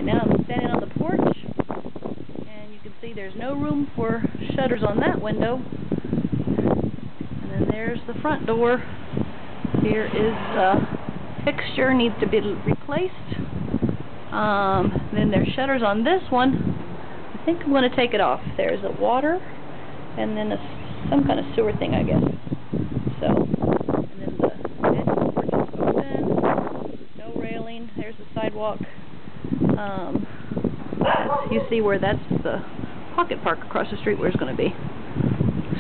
now I'm standing on the porch, and you can see there's no room for shutters on that window. And then there's the front door. Here is a fixture, needs to be replaced. Then there's shutters on this one. I think I'm going to take it off. There's a water, and then some kind of sewer thing, I guess. So, and then the edge of the porch is open. No railing. There's the sidewalk. You see where that's the pocket park across the street where it's going to be.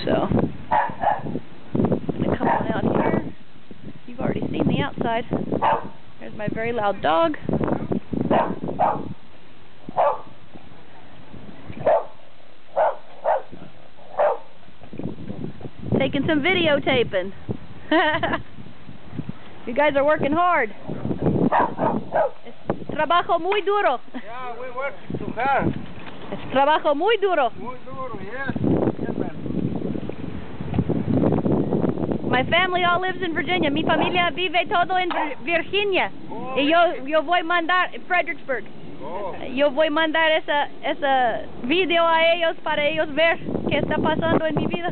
So, I'm going to come on out here. You've already seen the outside. There's my very loud dog. Taking some videotaping. You guys are working hard. Es trabajo muy duro. Yeah, we work too hard. Es trabajo muy duro. Muy duro, yes. Yes, man. My family all lives in Virginia. Mi familia vive todo en Virginia. Oh, Y yo voy mandar en Fredericksburg. Oh. Yo voy mandar esa video a ellos para ellos ver qué está pasando en mi vida.